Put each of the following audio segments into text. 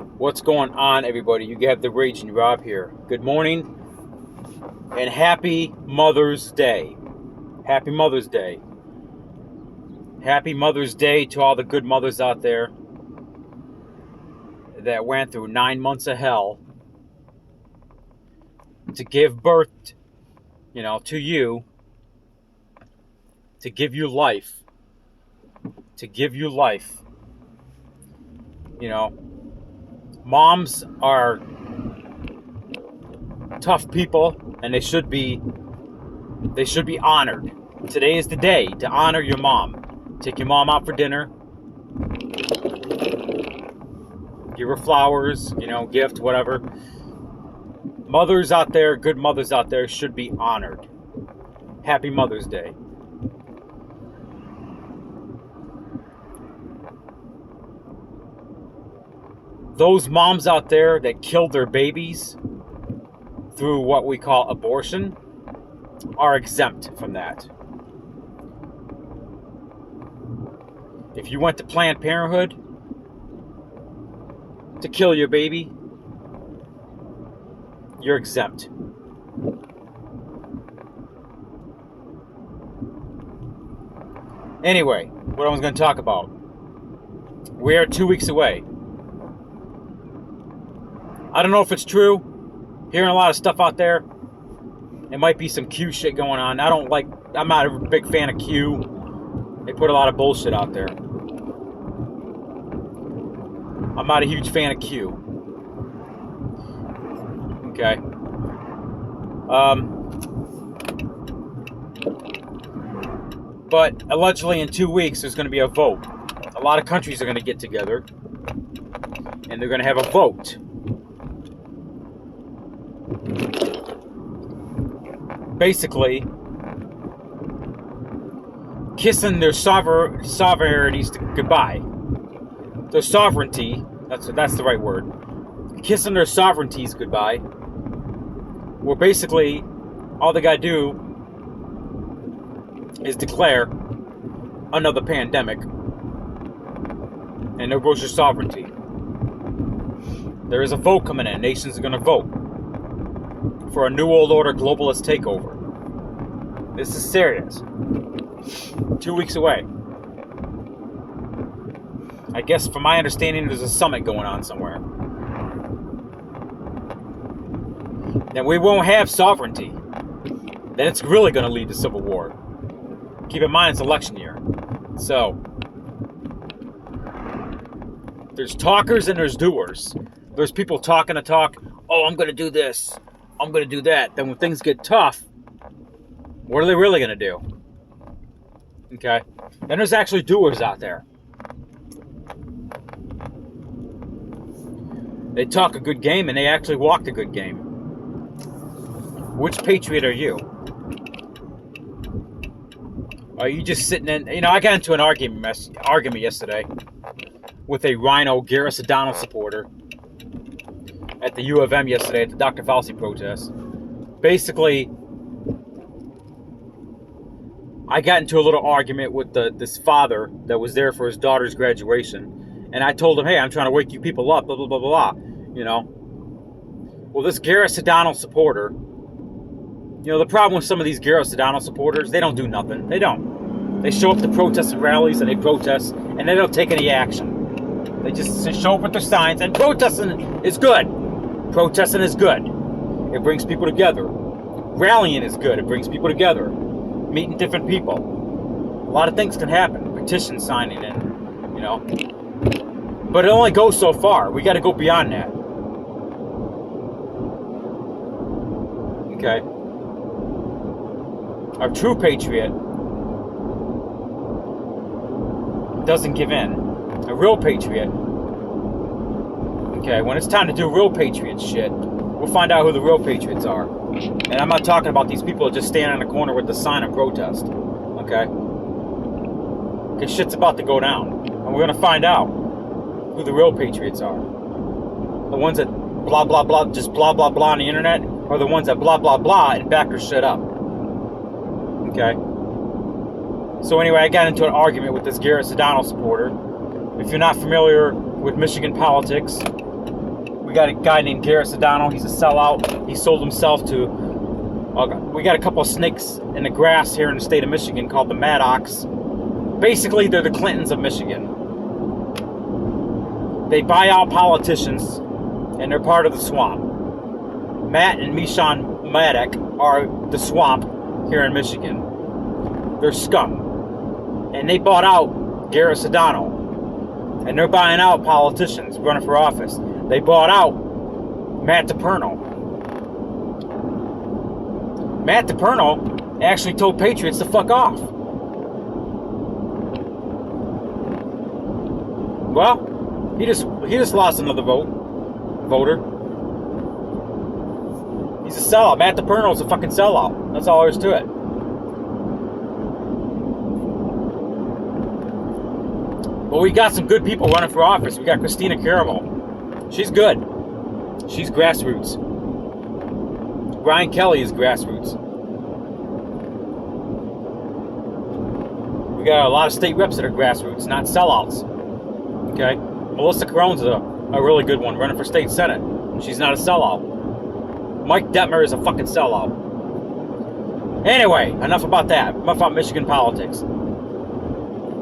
What's going on, everybody? You have the Raging Rob here. Good morning and happy Mother's Day. Happy Mother's Day. Happy Mother's Day to all the good mothers out there that went through 9 months of hell to give birth, to you, to give you life. To give you life. Moms are tough people, and they should be honored. Today is the day to honor your mom. Take your mom out for dinner. Give her flowers, gift, whatever. Mothers out there, good mothers out there, should be honored. Happy Mother's Day. Those moms out there that killed their babies through what we call abortion are exempt from that. If you went to Planned Parenthood to kill your baby, you're exempt. Anyway, what I was going to talk about. We are 2 weeks away. I don't know if it's true. Hearing a lot of stuff out there. It might be some Q shit going on. I'm not a big fan of Q. They put a lot of bullshit out there. I'm not a huge fan of Q. Okay. But allegedly in 2 weeks there's going to be a vote. A lot of countries are going to get together and they're going to have a vote. Basically, kissing their sovereignties goodbye. Their sovereignty, that's the right word. Kissing their sovereignties goodbye. Well, basically, all they gotta do is declare another pandemic, and there goes your sovereignty. There is a vote coming in. Nations are gonna vote for a new world order globalist takeover. This is serious. 2 weeks away. I guess from my understanding there's a summit going on somewhere. Then we won't have sovereignty. Then it's really going to lead to civil war. Keep in mind it's election year. So, there's talkers and there's doers. There's people talking to talk. Oh, I'm going to do this. I'm going to do that. Then when things get tough, what are they really going to do? Okay? Then there's actually doers out there. They talk a good game and they actually walk a good game. Which patriot are you? Are you just sitting in... I got into an argument yesterday with a Rhino Garris O'Donnell supporter at the U of M yesterday at the Dr. Fauci protest. Basically, I got into a little argument with this father that was there for his daughter's graduation, and I told him, hey, I'm trying to wake you people up, blah, blah, blah, blah, blah, Well, this Garris O'Donnell supporter, the problem with some of these Garris O'Donnell supporters, they don't do nothing. They don't. They show up to protests and rallies, and they protest, and they don't take any action. They just show up with their signs, and protesting is good. Protesting is good. It brings people together. Rallying is good. It brings people together. Meeting different people. A lot of things can happen. Petition signing and, But it only goes so far. We got to go beyond that. Okay. Our true patriot doesn't give in. A real patriot. Okay, when it's time to do real patriot shit, we'll find out who the real patriots are. And I'm not talking about these people that just stand on the corner with the sign and protest. Okay? Because shit's about to go down. And we're going to find out who the real patriots are. The ones that blah, blah, blah, just blah, blah, blah on the internet, or the ones that blah, blah, blah and back their shit up. Okay? So anyway, I got into an argument with this Garris O'Donnell supporter. If you're not familiar with Michigan politics, We got a guy named Garrett Sedano. He's a sellout. He sold himself to... we got a couple of snakes in the grass here in the state of Michigan called the Maddox. Basically, they're the Clintons of Michigan. They buy out politicians, and they're part of the swamp. Matt and Mishan Maddox are the swamp here in Michigan. They're scum. And they bought out Garrett Sedano. And they're buying out politicians running for office. They bought out Matt DePerno. Matt DePerno actually told Patriots to fuck off. Well, he just lost another voter. He's a sellout. Matt DePerno's a fucking sellout. That's all there is to it. But we got some good people running for office. We got Christina Caramel. She's good. She's grassroots. Brian Kelly is grassroots. We got a lot of state reps that are grassroots, not sellouts. Okay? Melissa Carone's a really good one, running for state senate. She's not a sellout. Mike Detmer is a fucking sellout. Anyway, enough about that. Enough about Michigan politics.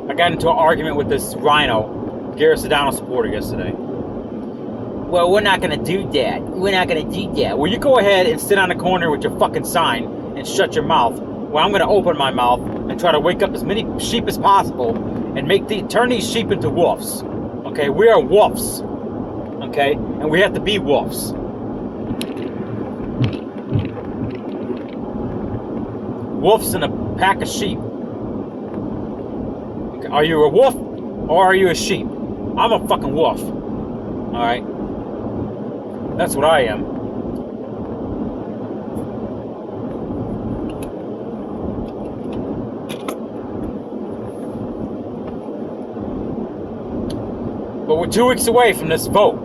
I got into an argument with this rhino, Garrett Sedano supporter yesterday. Well, we're not going to do that. We're not going to do that. Well, you go ahead and sit on the corner with your fucking sign and shut your mouth. Well, I'm going to open my mouth and try to wake up as many sheep as possible and turn these sheep into wolves. Okay, we are wolves. Okay, and we have to be wolves. Wolves in a pack of sheep. Okay, are you a wolf or are you a sheep? I'm a fucking wolf. Alright? That's what I am. But we're 2 weeks away from this vote.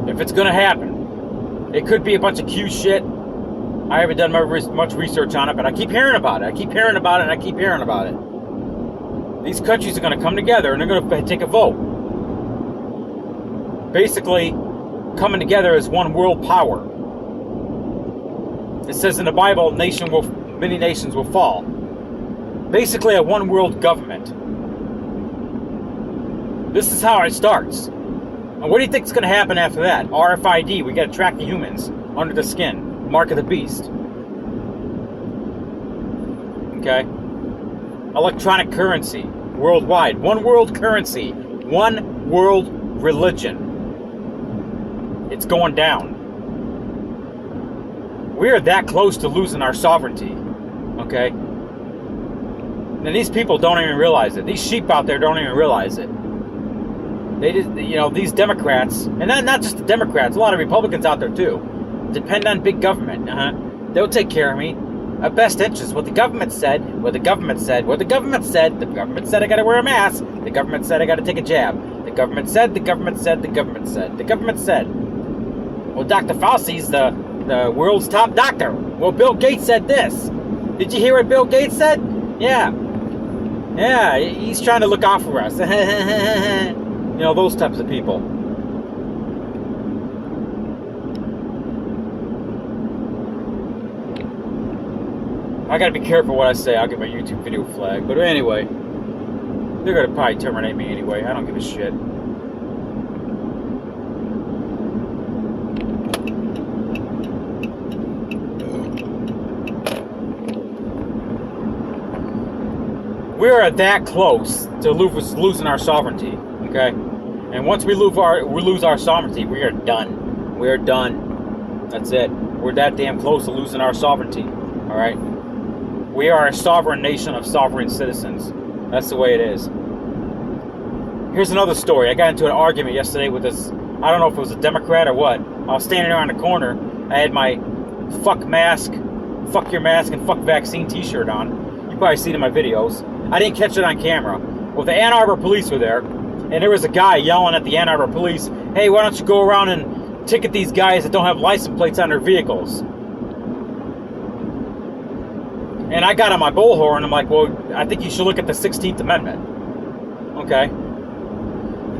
If it's going to happen. It could be a bunch of Q shit. I haven't done much research on it, but I keep hearing about it. I keep hearing about it, and I keep hearing about it. These countries are going to come together, and they're going to take a vote. Basically, coming together as one world power. It says in the Bible, many nations will fall. Basically, a one world government. This is how it starts. And what do you think is going to happen after that? RFID, we got to track the humans under the skin. Mark of the beast. Okay? Electronic currency. Worldwide. One world currency. One world religion. It's going down. We are that close to losing our sovereignty. Okay? And these people don't even realize it. These sheep out there don't even realize it. They just, these Democrats, and not just the Democrats, a lot of Republicans out there too, depend on big government. They'll take care of me. At best interest. What the government said, what the government said, what the government said. The government said I gotta wear a mask. The government said I gotta take a jab. The government said, the government said, the government said. The government said. Well, Dr. Fauci's the world's top doctor. Well, Bill Gates said this. Did you hear what Bill Gates said? Yeah. Yeah, he's trying to look out for us. Those types of people. I gotta be careful what I say. I'll get my YouTube video flagged. But anyway, they're gonna probably terminate me anyway. I don't give a shit. We're that close to losing our sovereignty. Okay? And once we lose our sovereignty, we are done. We are done. That's it. We're that damn close to losing our sovereignty. Alright? We are a sovereign nation of sovereign citizens. That's the way it is. Here's another story. I got into an argument yesterday with this, I don't know if it was a Democrat or what. I was standing around the corner. I had my fuck mask, fuck your mask, and fuck vaccine t-shirt on. You probably seen it in my videos. I didn't catch it on camera. Well, the Ann Arbor police were there. And there was a guy yelling at the Ann Arbor police, hey, why don't you go around and ticket these guys that don't have license plates on their vehicles? And I got on my bullhorn. I'm like, well, I think you should look at the 16th Amendment. Okay.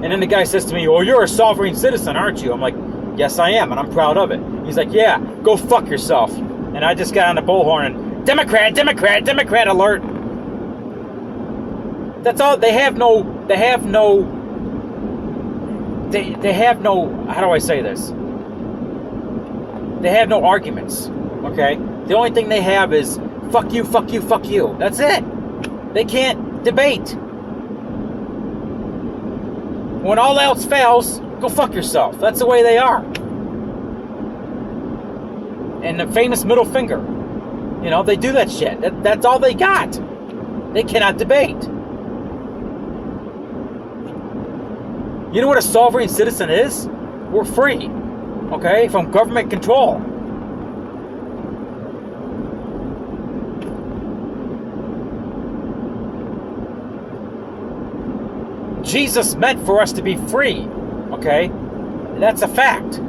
And then the guy says to me, well, you're a sovereign citizen, aren't you? I'm like, yes, I am, and I'm proud of it. He's like, yeah, go fuck yourself. And I just got on the bullhorn and, Democrat, Democrat, Democrat alert. That's all. They have no, how do I say this? They have no arguments, okay? The only thing they have is, fuck you, fuck you, fuck you. That's it. They can't debate. When all else fails, go fuck yourself. That's the way they are. And the famous middle finger. You know, they do that shit. That's all they got. They cannot debate. You know what a sovereign citizen is? We're free, okay, from government control. Jesus meant for us to be free, okay? That's a fact.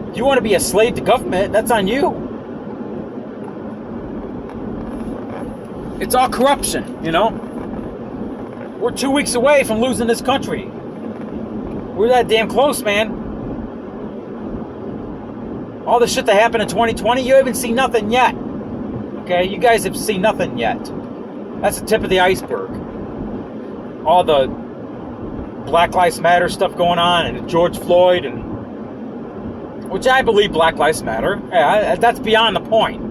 If you want to be a slave to government, that's on you. It's all corruption, you know? We're 2 weeks away from losing this country. We're that damn close, man. All the shit that happened in 2020, you haven't seen nothing yet. Okay, you guys have seen nothing yet. That's the tip of the iceberg. All the Black Lives Matter stuff going on, and George Floyd, and which I believe Black Lives Matter. Yeah, that's beyond the point.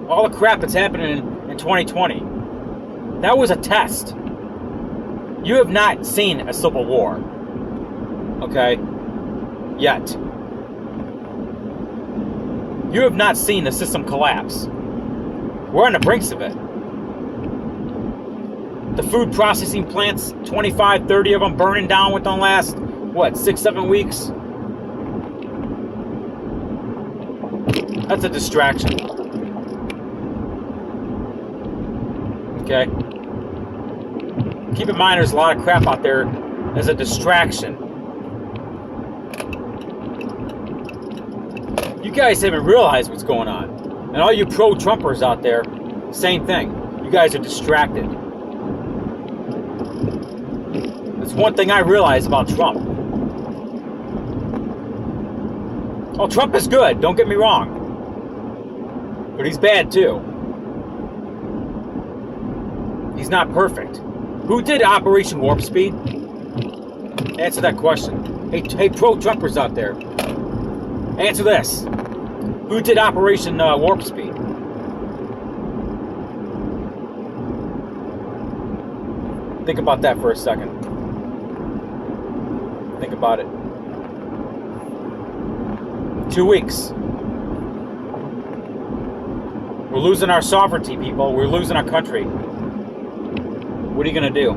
All the crap that's happening in 2020. That was a test. You have not seen a civil war. Okay? Yet. You have not seen the system collapse. We're on the brinks of it. The food processing plants, 25, 30 of them burning down within the last, 6, 7 weeks? That's a distraction. Okay? Keep in mind there's a lot of crap out there as a distraction. You guys haven't realized what's going on. And all you pro-Trumpers out there, same thing. You guys are distracted. That's one thing I realize about Trump. Oh, Trump is good, don't get me wrong. But he's bad too. He's not perfect. Who did Operation Warp Speed? Answer that question. Hey, pro-Trumpers out there. Answer this. Who did Operation Warp Speed? Think about that for a second. Think about it. 2 weeks. We're losing our sovereignty, people. We're losing our country. What are you going to do?